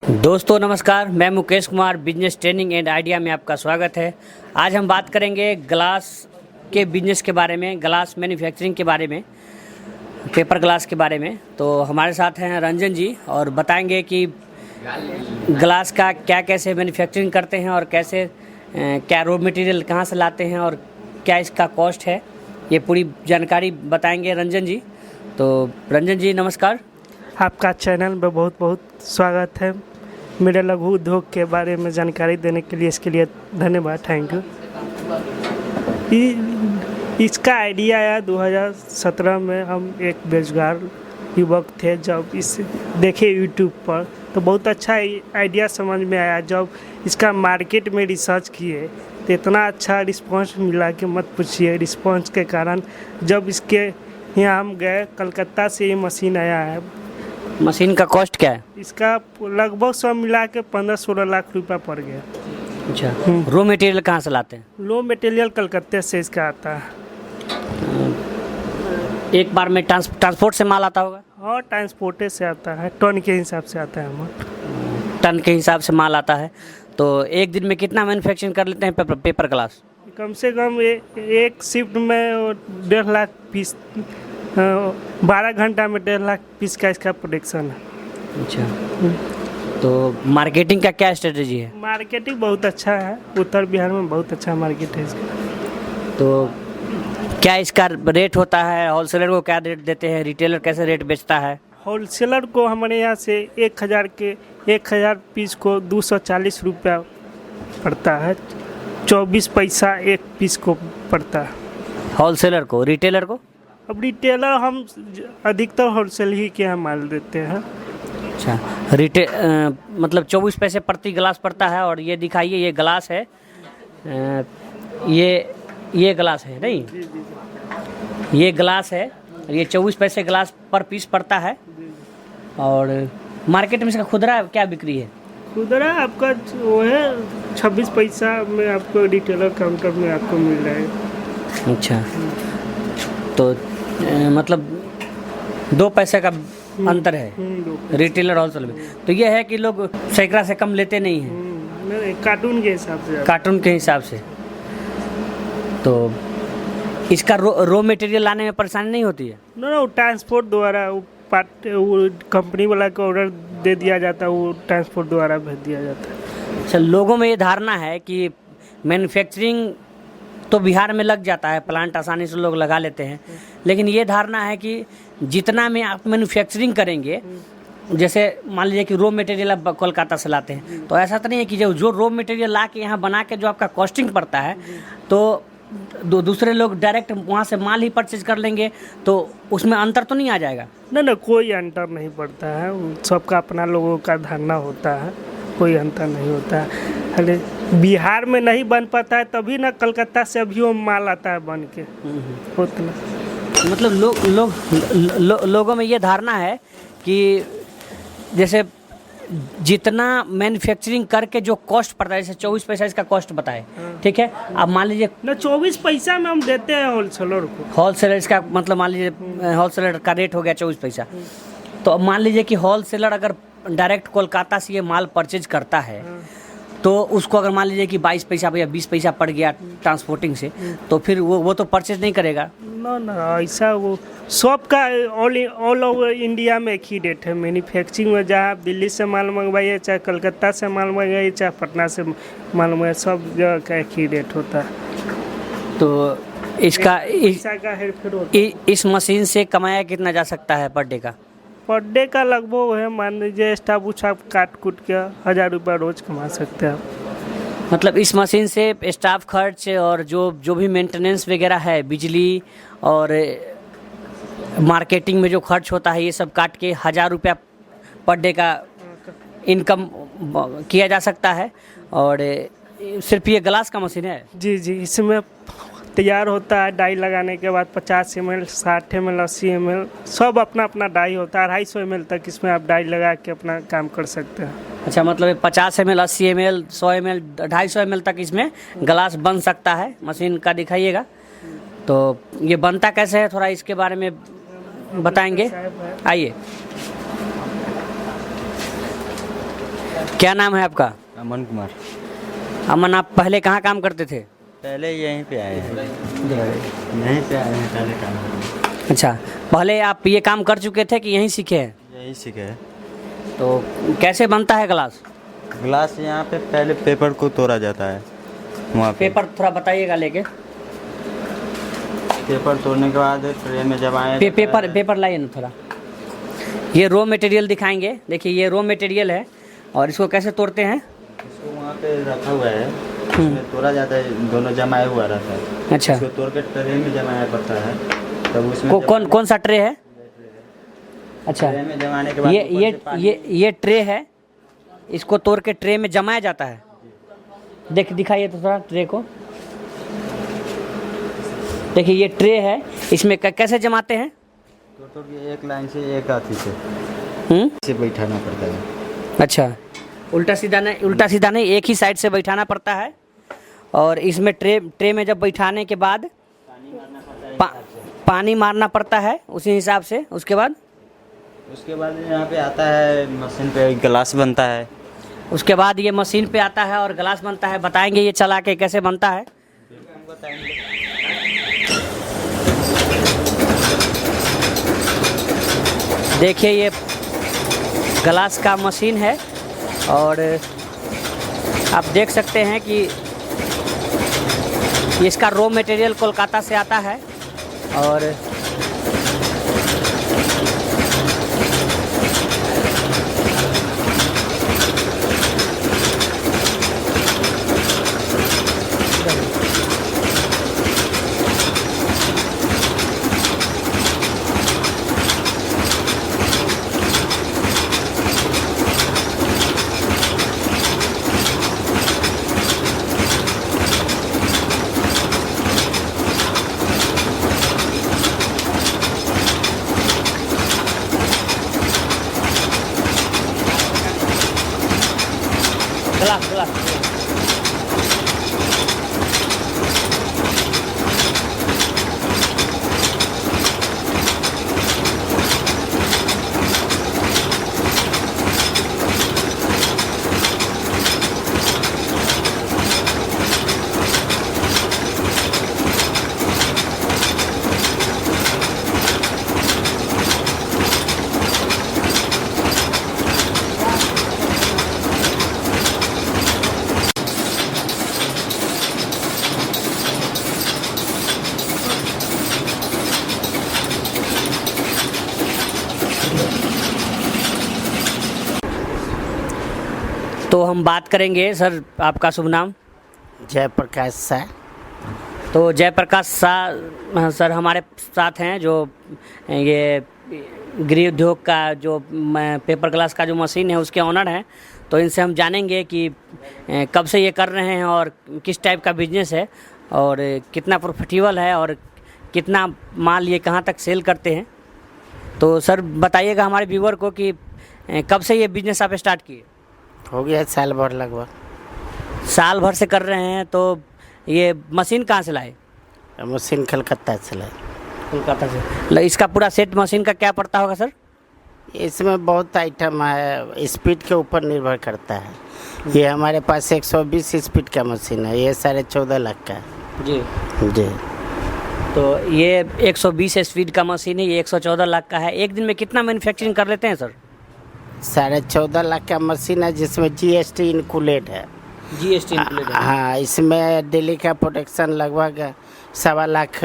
दोस्तों नमस्कार, मैं Mukesh Kumar business training and idea में आपका स्वागत है। आज हम बात करेंगे ग्लास के बिजनेस के बारे में, ग्लास मैन्युफैक्चरिंग के बारे में, पेपर ग्लास के बारे में। तो हमारे साथ हैं रंजन जी और बताएंगे कि ग्लास का क्या कैसे मैन्युफैक्चरिंग करते हैं और कैसे क्या रॉ मटेरियल कहाँ से लाते हैं और क्या इसका कॉस्ट है, ये पूरी जानकारी बताएंगे रंजन जी। तो रंजन जी नमस्कार। आपका चैनल में बहुत बहुत स्वागत है। मेरे लघु उद्योग के बारे में जानकारी देने के लिए इसके लिए धन्यवाद, थैंक यू। इसका आइडिया आया 2017 में। हम एक बेरोजगार युवक थे, जब इस देखे यूट्यूब पर तो बहुत अच्छा आइडिया समझ में आया। जब इसका मार्केट में रिसर्च किए तो इतना अच्छा रिस्पांस मिला कि मत पूछिए। रिस्पांस के कारण जब इसके यहाँ हम गए, कलकत्ता से ये मशीन आया है। मशीन का कॉस्ट क्या है? इसका लगभग सब मिला के 15-16 लाख रुपया पड़ गया। अच्छा, रॉ मटेरियल कहाँ से लाते हैं? लो मटेरियल कलकत्ते से इसका आता है। एक बार में ट्रांसपोर्ट से माल आता होगा? और ट्रांसपोर्टे से आता है, टन के हिसाब से आता है हमारा। टन के हिसाब से माल आता है। तो एक दिन में कितना मैन्युफैक्चरिंग कर लेते हैं पेपर ग्लास? कम से कम एक शिफ्ट में 1.5 लाख पीस, 12 घंटा में 1.5 लाख पीस का इसका प्रोडक्शन है। अच्छा, तो मार्केटिंग का क्या स्ट्रेटजी है? मार्केटिंग बहुत अच्छा है, उत्तर बिहार में बहुत अच्छा मार्केट है इसका। तो क्या इसका रेट होता है? होलसेलर को क्या रेट देते हैं? रिटेलर कैसे रेट बेचता है? होलसेलर को हमारे यहाँ से 1000 पीस को 240 रुपया पड़ता है। 24 पैसा एक पीस को पड़ता है होलसेलर को। रिटेलर को? अब रिटेलर हम अधिकतर होलसेल ही के यहाँ माल देते हैं। अच्छा, मतलब 24 पैसे प्रति गिलास पड़ता है। और ये दिखाइए, ये गिलास है, ये गिलास है नहीं, ये गिलास है। ये 24 पैसे गिलास पर पीस पड़ता है। और मार्केट में इसका खुदरा क्या बिक्री है? खुदरा आपका वो है 26 पैसा में आपको रिटेलर काउंटर में आपको मिल जाएगा। अच्छा, तो मतलब 2 पैसे का अंतर है रिटेलर होलसेल में। तो ये है कि लोग सैकड़ा से कम लेते नहीं हैं, कार्टून के हिसाब से। कार्टून के हिसाब से। तो इसका रॉ मटेरियल लाने में परेशानी नहीं होती है? ना, ट्रांसपोर्ट द्वारा वो कंपनी वाला को ऑर्डर दे दिया जाता है, वो ट्रांसपोर्ट द्वारा भेज दिया जाता है। अच्छा, लोगों में ये धारणा है कि मैन्युफैक्चरिंग तो बिहार में लग जाता है, प्लांट आसानी से लोग लगा लेते हैं, लेकिन ये धारणा है कि जितना में आप मैन्युफैक्चरिंग करेंगे, जैसे मान लीजिए कि रॉ मटेरियल आप कोलकाता से लाते हैं, तो ऐसा तो नहीं है कि जो रॉ मटेरियल ला के यहाँ बना के जो आपका कॉस्टिंग पड़ता है, तो दूसरे लोग डायरेक्ट वहाँ से माल ही परचेज कर लेंगे, तो उसमें अंतर तो नहीं आ जाएगा? ना, कोई अंतर नहीं पड़ता है। सबका अपना लोगों का धारणा होता है, कोई अंतर नहीं होता है। अरे बिहार में नहीं बन पाता है तभी ना कलकत्ता से अभी वो माल आता है बन के उतना। मतलब लोगों में ये धारणा है कि जैसे जितना मैन्युफैक्चरिंग करके जो कॉस्ट पड़ता है, जैसे 24 पैसा इसका कॉस्ट बताए, ठीक है। अब मान लीजिए ना 24 पैसा में हम देते हैं होलसेलर को। होलसेलर इसका मतलब मान लीजिए होलसेलर का रेट हो गया 24 पैसा। तो अब मान लीजिए कि होलसेलर अगर डायरेक्ट कोलकाता से ये माल परचेज करता है, तो उसको अगर मान लीजिए कि 22 पैसा या 20 पैसा पड़ गया ट्रांसपोर्टिंग से, तो फिर वो तो परचेज नहीं करेगा ना। ऐसा वो सब का ऑल ओवर इंडिया में एक ही रेट है। मैन्युफैक्चरिंग में जहाँ आप दिल्ली से माल मंगवाइए, चाहे कलकत्ता से माल मंगवाइए, चाहे पटना से माल मंगवाइए, सब जगह का एक ही रेट होता है। तो इसका इस मशीन से कमाया कितना जा सकता है पर डे का? पर डे का लगभग है, मान लीजिए स्टाफ उछा काट कूट के 1000 रुपया रोज कमा सकते हैं। मतलब इस मशीन से स्टाफ खर्च और जो भी मेंटेनेंस वगैरह है, बिजली और मार्केटिंग में जो खर्च होता है, ये सब काट के 1000 रुपया पर डे का इनकम किया जा सकता है। और सिर्फ ये ग्लास का मशीन है? जी, इसमें तैयार होता है डाई लगाने के बाद 50 ml, 60 ml, 80 ml, सब अपना अपना डाई होता है। 250 ml तक इसमें आप डाई लगा के अपना काम कर सकते हैं। अच्छा, मतलब 50 ml, 80 ml, 100 ml, 250 ml तक इसमें ग्लास बन सकता है। मशीन का दिखाइएगा। तो ये बनता कैसे है, थोड़ा इसके बारे में बताएंगे? आइए। क्या नाम है आपका? अमन कुमार। अमन, आप पहले कहाँ काम करते थे? पहले यहीं पे आए हैं, यहीं पे आए हैं पहले काम। अच्छा, पहले आप ये काम कर चुके थे कि यहीं सीखे हैं? यहीं सीखे हैं। तो कैसे बनता है ग्लास? ग्लास यहाँ पे पहले पेपर को तोड़ा जाता है, वहाँ पे पेपर थोड़ा बताइएगा लेके। पेपर तोड़ने के बाद ट्रे में जब आए पेपर लाइए ना थोड़ा। ये रॉ मटेरियल दिखाएंगे। देखिए ये रॉ मटेरियल है और इसको कैसे तोड़ते हैं? इसको वहाँ पे रखा हुआ है, इसमें तोड़ा जाता है, दोनों जमाया हुआ रहता है। अच्छा, इसको तोड़ के ट्रे में जमाया पड़ता है, तब उसमें कौन सा ट्रे है? अच्छा, ट्रे में जमाने के बाद ये ट्रे है, इसको तोड़ के ट्रे में जमाया जाता है। दिखाइए तो थोड़ा ट्रे को। देखिए ये ट्रे है, इसमें कैसे जमाते हैं? तोड़ के एक लाइन से एक हाथी से बैठाना पड़ता है। अच्छा, उल्टा सीधा नहीं, एक ही साइड से बैठाना पड़ता है। और इसमें ट्रे में जब बैठाने के बाद पानी मारना पड़ता है उसी हिसाब से। उसके बाद यहाँ पे आता है मशीन पे गिलास बनता है। उसके बाद ये मशीन पे आता है और ग्लास बनता है। बताएंगे ये चला के कैसे बनता है? देखिए ये ग्लास का मशीन है और आप देख सकते हैं कि इसका रॉ मटेरियल कोलकाता से आता है। और ग्लास तो हम बात करेंगे सर, आपका शुभ नाम? जयप्रकाश शाह। तो जयप्रकाश शाह सर हमारे साथ हैं, जो ये गृह उद्योग का जो पेपर ग्लास का जो मशीन है उसके ऑनर हैं। तो इनसे हम जानेंगे कि कब से ये कर रहे हैं और किस टाइप का बिजनेस है और कितना प्रॉफिटेबल है और कितना माल ये कहाँ तक सेल करते हैं। तो सर बताइएगा हमारे व्यूअर को कि कब से ये बिजनेस आप स्टार्ट किए? हो गया साल भर लगभग। साल भर से कर रहे हैं। तो ये मशीन कहाँ से लाए? मशीन कलकत्ता से लाए। कोलकाता से। इसका पूरा सेट मशीन का क्या पड़ता होगा सर? इसमें बहुत आइटम है, स्पीड के ऊपर निर्भर करता है। ये हमारे पास 120 स्पीड का मशीन है, ये 14.5 लाख का है। जी जी। तो ये 120 स्पीड का मशीन है, ये 114 लाख का है। एक दिन में कितना मैन्युफैक्चरिंग कर लेते हैं सर? 14.5 लाख का मशीन है जिसमें GST इंक्लूडेड है। GST इंक्लूडेड है? हाँ, इसमें डेली का प्रोडक्शन लगभग 1.25 लाख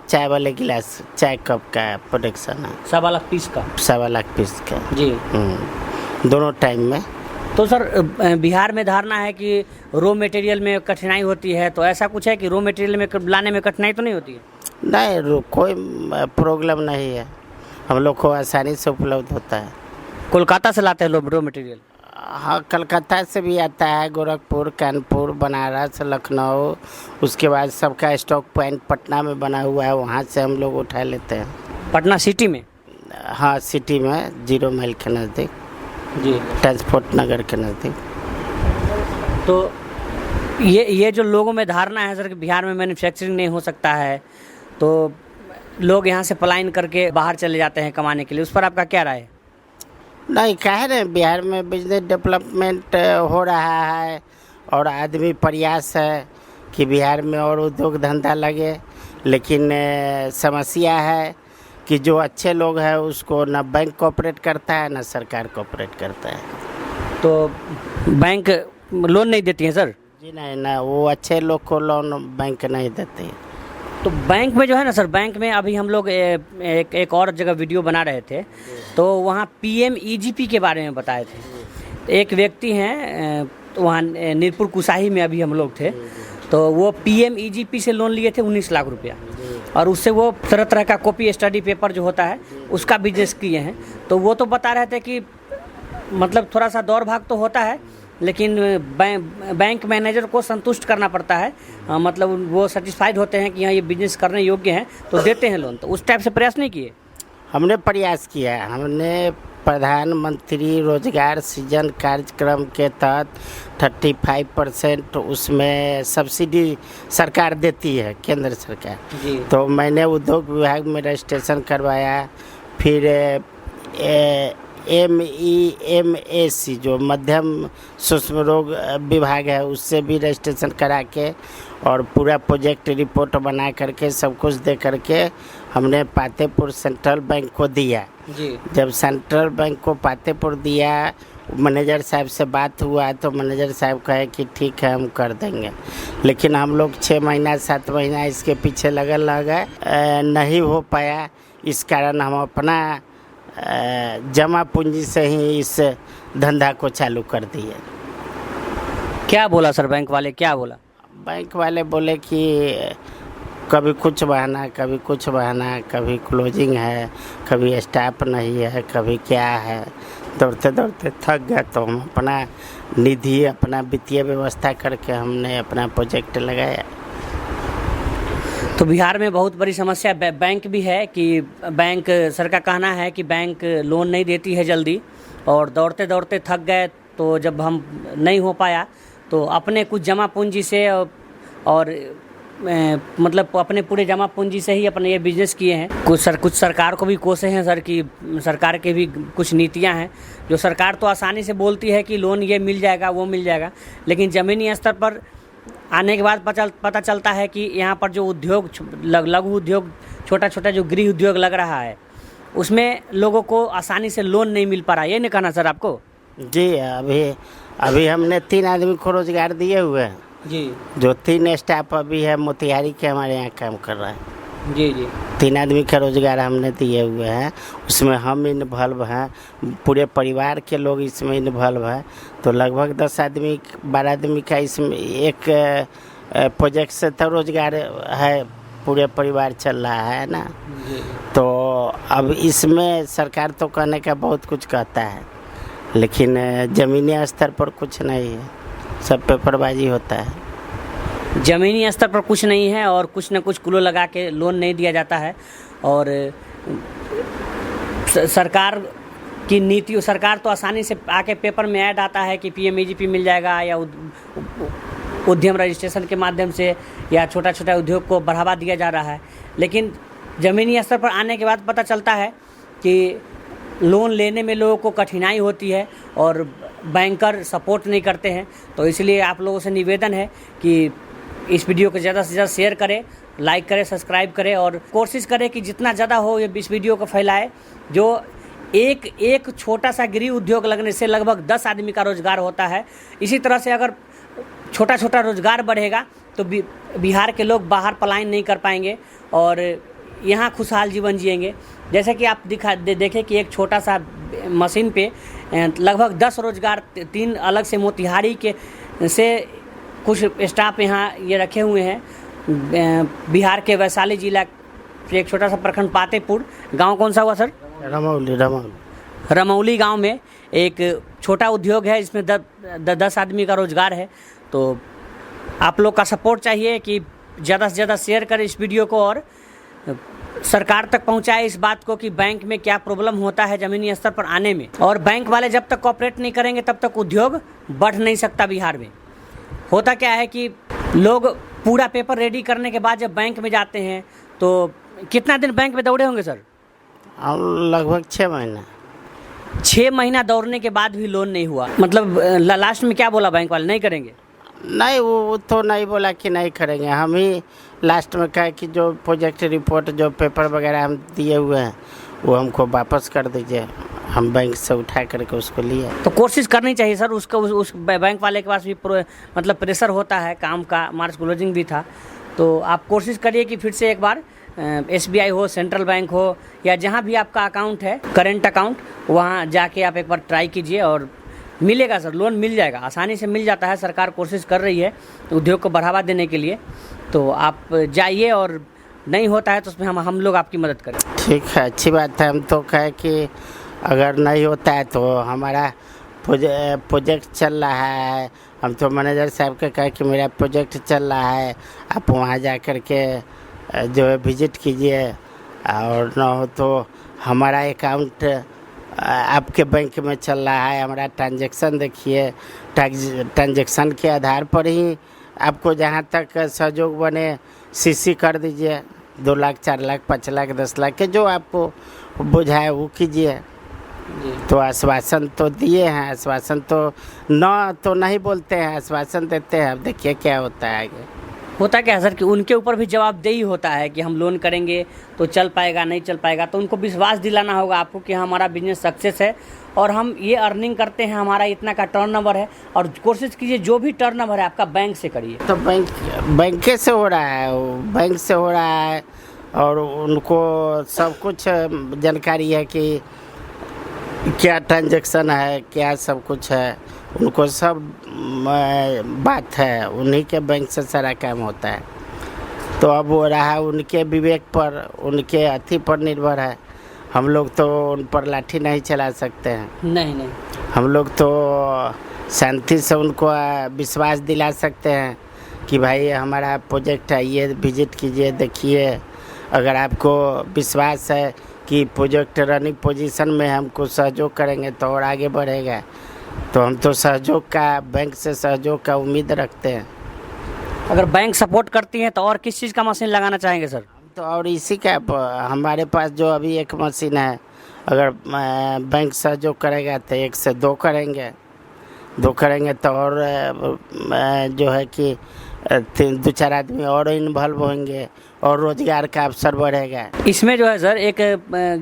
चाय वाले गिलास, चाय कप का प्रोडक्शन है। 1.25 लाख पीस का? 1.25 लाख पीस का जी। दोनों टाइम में। तो सर बिहार में धारणा है कि रॉ मटेरियल में कठिनाई होती है, तो ऐसा कुछ है कि रॉ मटेरियल में लाने में कठिनाई तो नहीं होती है? नहीं, कोई प्रॉब्लम नहीं है, हम लोग को आसानी से उपलब्ध होता है। कोलकाता से लाते हैं लोग रॉ मटेरियल? हाँ, कलकत्ता से भी आता है, गोरखपुर, कानपुर, बनारस, लखनऊ। उसके बाद सबका स्टॉक पॉइंट पटना में बना हुआ है, वहाँ से हम लोग उठा लेते हैं। पटना सिटी में? हाँ, सिटी में 0 माइल के नज़दीक जी, ट्रांसपोर्ट नगर के नज़दीक। तो ये जो लोगों में धारणा है सर कि बिहार में मैन्युफैक्चरिंग नहीं हो सकता है, तो लोग यहाँ से पलायन करके बाहर चले जाते हैं कमाने के लिए, उस पर आपका क्या राय है? नहीं कह रहे हैं बिहार में बिजनेस डेवलपमेंट हो रहा है और आदमी प्रयास है कि बिहार में और उद्योग धंधा लगे, लेकिन समस्या है कि जो अच्छे लोग हैं उसको ना बैंक कोऑपरेट करता है ना सरकार कोऑपरेट करता है। तो बैंक लोन नहीं देती है सर? जी नहीं ना, वो अच्छे लोग को लोन बैंक नहीं देती। तो बैंक में जो है ना सर, बैंक में अभी हम लोग एक और जगह वीडियो बना रहे थे, तो वहाँ PMEGP के बारे में बताए थे। एक व्यक्ति हैं वहाँ नीरपुर कुसाही में अभी हम लोग थे, तो वो PMEGP से लोन लिए थे 19 लाख रुपया, और उससे वो तरह तरह का कॉपी स्टडी पेपर जो होता है उसका बिजनेस किए हैं। तो वो तो बता रहे थे कि मतलब थोड़ा सा दौड़ भाग तो होता है, लेकिन बैंक मैनेजर को संतुष्ट करना पड़ता है, मतलब वो सेटिस्फाइड होते हैं कि हाँ ये बिजनेस करने योग्य हैं तो देते हैं लोन। तो उस टाइप से प्रयास नहीं किए? हमने प्रयास किया है। हमने प्रधानमंत्री रोजगार सृजन कार्यक्रम के तहत 35% उसमें सब्सिडी सरकार देती है, केंद्र सरकार जी। तो मैंने उद्योग विभाग में रजिस्ट्रेशन करवाया, फिर MEMAC जो मध्यम सूक्ष्म रोग विभाग है उससे भी रजिस्ट्रेशन करा के और पूरा प्रोजेक्ट रिपोर्ट बना करके सब कुछ दे करके हमने पातेपुर सेंट्रल बैंक को दिया जी। जब सेंट्रल बैंक को पातेपुर दिया, मैनेजर साहब से बात हुआ तो मैनेजर साहब कहे कि ठीक है हम कर देंगे, लेकिन हम लोग 6 महीना 7 महीना इसके पीछे लगे नहीं हो पाया। इस कारण हम अपना जमा पूंजी से ही इस धंधा को चालू कर दिए। क्या बोला सर बैंक वाले, क्या बोला? बैंक वाले बोले कि कभी कुछ बहाना, कभी कुछ बहाना, कभी क्लोजिंग है, कभी स्टाफ नहीं है, कभी क्या है। दौड़ते दौड़ते थक गए तो हम अपना निधि, अपना वित्तीय व्यवस्था करके हमने अपना प्रोजेक्ट लगाया। तो बिहार में बहुत बड़ी समस्या बैंक भी है कि बैंक, सर का कहना है कि बैंक लोन नहीं देती है जल्दी, और दौड़ते दौड़ते थक गए तो जब हम नहीं हो पाया तो अपने कुछ जमा पूंजी से और मतलब अपने पूरे जमा पूंजी से ही अपने ये बिजनेस किए हैं। कुछ सरकार को भी कोसे हैं सर कि सरकार के भी कुछ नीतियां हैं जो सरकार तो आसानी से बोलती है कि लोन ये मिल जाएगा वो मिल जाएगा, लेकिन ज़मीनी स्तर पर आने के बाद पता चलता है कि यहाँ पर जो उद्योग, लघु उद्योग, छोटा छोटा जो गृह उद्योग लग रहा है उसमें लोगों को आसानी से लोन नहीं मिल पा रहा। ये नहीं कहना सर आपको? जी, अभी हमने 3 आदमी को रोजगार दिए हुए हैं जी। जो 3 स्टाफ अभी है मोतिहारी के हमारे यहाँ काम कर रहा है। जी जी। 3 आदमी का रोजगार हमने दिए हुए हैं, उसमें हम इन्वॉल्व हैं, पूरे परिवार के लोग इसमें इन्वॉल्व हैं। तो लगभग 10 आदमी 12 आदमी का इसमें एक प्रोजेक्ट से तो रोजगार है, पूरे परिवार चल रहा है ना। तो अब इसमें सरकार तो कहने का बहुत कुछ कहता है, लेकिन ज़मीनी स्तर पर कुछ नहीं है, सब पेपरबाजी होता है। ज़मीनी स्तर पर कुछ नहीं है और कुछ न कुछ क्लू लगा के लोन नहीं दिया जाता है। और सरकार की नीति, सरकार तो आसानी से आके पेपर में ऐड आता है कि PMEGP मिल जाएगा या उद्यम रजिस्ट्रेशन के माध्यम से या छोटा छोटा उद्योग को बढ़ावा दिया जा रहा है, लेकिन ज़मीनी स्तर पर आने के बाद पता चलता है कि लोन लेने में लोगों को कठिनाई होती है और बैंकर सपोर्ट नहीं करते हैं। तो इसलिए आप लोगों से निवेदन है कि इस वीडियो को ज़्यादा से ज़्यादा शेयर करें, लाइक करें, सब्सक्राइब करें और कोशिश करें कि जितना ज़्यादा हो ये इस वीडियो को फैलाए। जो एक छोटा सा गृह उद्योग लगने से लगभग 10 आदमी का रोज़गार होता है। इसी तरह से अगर छोटा छोटा रोज़गार बढ़ेगा तो बिहार के लोग बाहर पलायन नहीं कर पाएंगे और यहाँ खुशहाल जीवन जिएंगे। जैसे कि आप देखें कि एक छोटा सा मशीन पे लगभग 10 रोज़गार, 3 अलग से मोतिहारी के से कुछ स्टाफ यहाँ ये रखे हुए हैं। बिहार के वैशाली जिला के एक छोटा सा प्रखंड पातेपुर गांव, कौन सा हुआ सर? रमौली गांव में एक छोटा उद्योग है जिसमें 10 आदमी का रोज़गार है। तो आप लोग का सपोर्ट चाहिए कि ज़्यादा से ज़्यादा शेयर करें इस वीडियो को और सरकार तक पहुंचाए इस बात को कि बैंक में क्या प्रॉब्लम होता है ज़मीनी स्तर पर आने में। और बैंक वाले जब तक कोऑपरेट नहीं करेंगे तब तक उद्योग बढ़ नहीं सकता बिहार में। होता क्या है कि लोग पूरा पेपर रेडी करने के बाद जब बैंक में जाते हैं तो कितना दिन बैंक में दौड़े होंगे सर? लगभग 6 महीना। 6 महीना दौड़ने के बाद भी लोन नहीं हुआ, मतलब लास्ट में क्या बोला बैंक वाले, नहीं करेंगे? नहीं, वो तो नहीं बोला कि नहीं करेंगे। हम ही लास्ट में कहे कि जो प्रोजेक्ट रिपोर्ट, जो पेपर वगैरह हम दिए हुए हैं वो हमको वापस कर दीजिए। हम बैंक से उठा करके उसको लिए। तो कोशिश करनी चाहिए सर, उसका उस बैंक वाले के पास भी मतलब प्रेशर होता है काम का, मार्च क्लोजिंग भी था, तो आप कोशिश करिए कि फिर से एक बार SBI हो, सेंट्रल बैंक हो, या जहाँ भी आपका अकाउंट है, करेंट अकाउंट, वहाँ जाके आप एक बार ट्राई कीजिए और मिलेगा सर, लोन मिल जाएगा, आसानी से मिल जाता है। सरकार कोशिश कर रही है उद्योग को बढ़ावा देने के लिए, तो आप जाइए और नहीं होता है तो उसमें हम लोग आपकी मदद करें। ठीक है, अच्छी बात है। हम तो कहे कि अगर नहीं होता है तो हमारा प्रोजेक्ट चल रहा है, हम तो मैनेजर साहब के कहे कि मेरा प्रोजेक्ट चल रहा है, आप वहाँ जा कर के जो है विजिट कीजिए, और ना हो तो हमारा अकाउंट आपके बैंक में चल रहा है, हमारा ट्रांजैक्शन देखिए, ट्रांजैक्शन के आधार पर ही आपको जहाँ तक सहयोग बने CC कर दीजिए। 2 लाख, 4 लाख, 5 लाख, 10 लाख के जो आपको बुझाए वो कीजिए। तो आश्वासन तो दिए हैं, आश्वासन तो नहीं बोलते हैं, आश्वासन देते हैं। अब देखिए क्या होता है आगे। होता क्या है सर कि उनके ऊपर भी जवाबदेही होता है कि हम लोन करेंगे तो चल पाएगा, नहीं चल पाएगा, तो उनको विश्वास दिलाना होगा आपको कि हमारा बिजनेस सक्सेस है और हम ये अर्निंग करते हैं, हमारा इतना का टर्नओवर है। और कोशिश कीजिए जो भी टर्नओवर है आपका बैंक से करिए। तो बैंक से हो रहा है, बैंक से हो रहा है, और उनको सब कुछ जानकारी है कि क्या ट्रांजैक्शन है, क्या सब कुछ है, उनको सब बात है। उन्हीं के बैंक से सारा काम होता है। तो अब वो रहा उनके विवेक पर, उनके अथी पर निर्भर है। हम लोग तो उन पर लाठी नहीं चला सकते हैं। नहीं, हम लोग तो शांति से उनको विश्वास दिला सकते हैं कि भाई हमारा प्रोजेक्ट है, ये विजिट कीजिए, देखिए। अगर आपको विश्वास है कि प्रोजेक्ट रनिंग पोजीशन में हमको सहयोग करेंगे तो और आगे बढ़ेगा, तो हम तो सहयोग का, बैंक से सहयोग का उम्मीद रखते हैं। अगर बैंक सपोर्ट करती है तो और किस चीज़ का मशीन लगाना चाहेंगे सर? तो और इसी का हमारे पास जो अभी एक मशीन है, अगर बैंक सहयोग करेगा तो 1 से 2 करेंगे, 2 करेंगे तो और जो है कि 2-4 आदमी और इन्वॉल्व होंगे और रोजगार का अवसर बढ़ेगा। इसमें जो है सर एक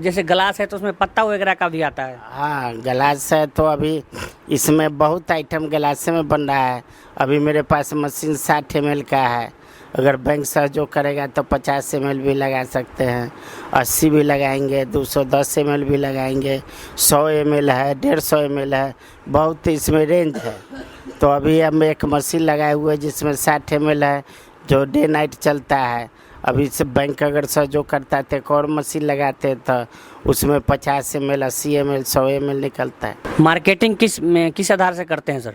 जैसे ग्लास है तो उसमें पत्ता वगैरह का भी आता है। हाँ, ग्लास है तो अभी इसमें बहुत आइटम ग्लास में बन रहा है। अभी मेरे पास मशीन 60 ml का है, अगर बैंक सहयोग करेगा तो 50 ml भी लगा सकते हैं, 80 भी लगाएंगे, 210 ml भी लगाएंगे, 100 ml है, 150 ml है, बहुत इसमें रेंज है। तो अभी हम एक मशीन लगाए हुए जिसमें 60 ml है, जो डे नाइट चलता है। अभी से बैंक अगर सहयोग करता है तो एक और मशीन लगाते तो उसमें 50 ml, 80 ml, 100 ml निकलता है। मार्केटिंग किस आधार से करते हैं सर?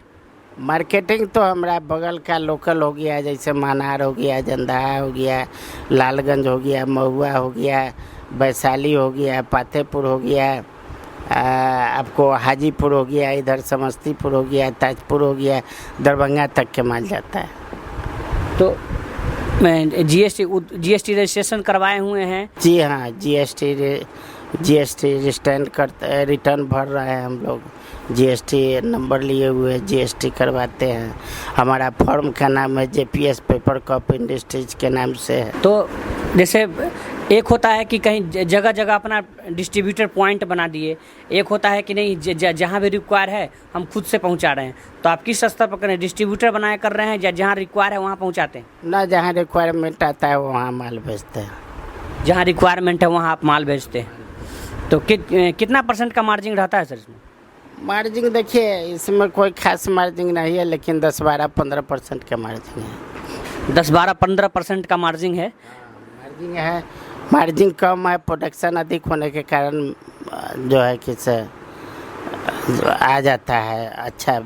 मार्केटिंग तो हमारा बगल का लोकल हो गया, जैसे मानार हो गया, जंदाहा हो गया, लालगंज हो गया, महुआ हो गया, वैशाली हो गया, पातेपुर हो गया, आपको हाजीपुर हो गया, इधर समस्तीपुर हो गया, ताजपुर हो गया, दरभंगा तक के माल जाता है। तो GST रजिस्ट्रेशन करवाए हुए हैं? जी हाँ, GST रिटर्न भर रहे हैं हम लोग, GST नंबर लिए हुए GST करवाते हैं। हमारा फर्म का नाम है JPS पेपर कप इंडस्ट्रीज के नाम से है। तो जैसे एक होता है कि कहीं जगह जगह अपना डिस्ट्रीब्यूटर पॉइंट बना दिए, एक होता है कि नहीं जहाँ भी रिक्वायर है हम खुद से पहुँचा रहे हैं, तो आप किस स्तर पर करें, डिस्ट्रीब्यूटर बनाए कर रहे हैं या जहाँ रिक्वायर है वहाँ पहुँचाते हैं? ना, जहाँ रिक्वायरमेंट आता है वहाँ माल भेजते हैं। जहाँ रिक्वायरमेंट है वहाँ आप माल भेजते हैं। तो कितना % का मार्जिन रहता है सर इसमें? मार्जिन देखिए, इसमें कोई खास मार्जिन नहीं है, लेकिन 10-12-15% का मार्जिन है। 10-12-15% का मार्जिन है। मार्जिन है, मार्जिन कम है, प्रोडक्शन अधिक होने के कारण जो है कि आ जाता है अच्छा।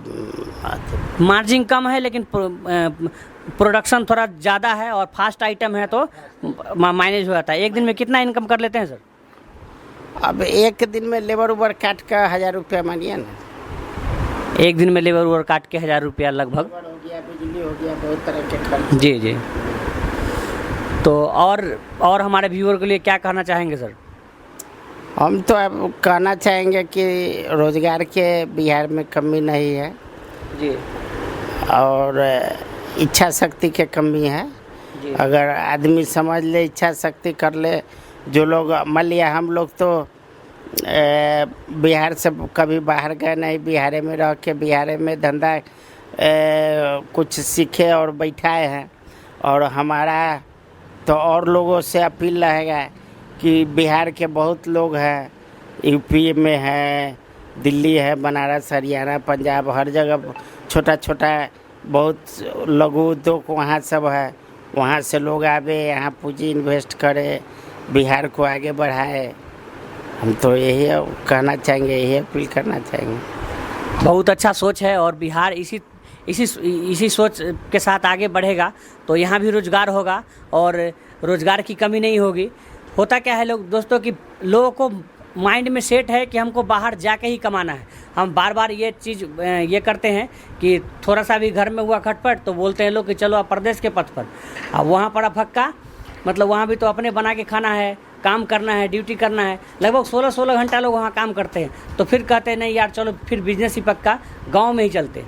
मार्जिन कम है लेकिन प्रोडक्शन थोड़ा ज़्यादा है और फास्ट आइटम है तो मैनेज हो जाता है। एक दिन में कितना इनकम कर लेते हैं सर? अब एक दिन में लेबर उबर काट कर 1000 रुपया मानिए ना। एक दिन में लेबर उबर काट के 1000 रुपया लगभग हो गया, बिजली हो गया, बहुत तरह के खर्च। जी। तो और हमारे व्यूअर के लिए क्या कहना चाहेंगे सर? हम तो अब कहना चाहेंगे कि रोज़गार के बिहार में कमी नहीं है जी और इच्छा शक्ति के कमी है। जी अगर आदमी समझ ले, इच्छा शक्ति कर ले, जो लोग मान लिया हम लोग तो बिहार से कभी बाहर गए नहीं, बिहार में रह के बिहार में धंधा कुछ सीखे और बैठाए हैं। और हमारा तो और लोगों से अपील रहेगा कि बिहार के बहुत लोग हैं, यूपी में है, दिल्ली है, बनारस, हरियाणा, पंजाब, हर जगह छोटा छोटा बहुत लघु उद्योग वहाँ सब है। वहाँ से लोग आवे, यहाँ पूंजी इन्वेस्ट करे, बिहार को आगे बढ़ाए। हम तो यही कहना चाहेंगे, यही अपील करना चाहेंगे। बहुत अच्छा सोच है और बिहार इसी सोच के साथ आगे बढ़ेगा तो यहाँ भी रोज़गार होगा और रोज़गार की कमी नहीं होगी। होता क्या है लोग दोस्तों कि लोगों को माइंड में सेट है कि हमको बाहर जाके ही कमाना है। हम बार बार ये चीज़ ये करते हैं कि थोड़ा सा भी घर में हुआ खटपट तो बोलते हैं लोग कि चलो आप प्रदेश के पथ पर। अब वहाँ पर फक्का मतलब वहाँ भी तो अपने बना के खाना है, काम करना है, ड्यूटी करना है। लगभग 16-16 घंटा लोग वहाँ काम करते हैं तो फिर कहते हैं नहीं यार चलो फिर बिजनेस ही पक्का, गाँव में ही चलते।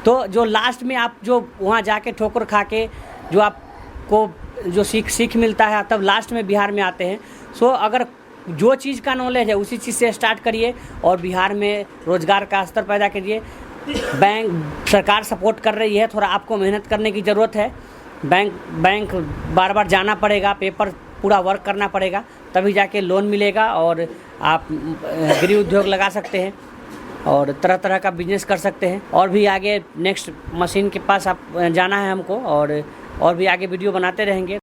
तो जो लास्ट में आप जो वहाँ जाके ठोकर खा के जो आपको जो सीख मिलता है तब लास्ट में बिहार में आते हैं। सो अगर जो चीज़ का नॉलेज है उसी चीज़ से स्टार्ट करिए और बिहार में रोज़गार का स्तर पैदा करिए। सरकार सपोर्ट कर रही है, थोड़ा आपको मेहनत करने की ज़रूरत है। बैंक बार बार जाना पड़ेगा, पेपर पूरा वर्क करना पड़ेगा, तभी जाके लोन मिलेगा और आप गृह उद्योग लगा सकते हैं और तरह तरह का बिजनेस कर सकते हैं। और भी आगे नेक्स्ट मशीन के पास आप जाना है हमको और भी आगे वीडियो बनाते रहेंगे।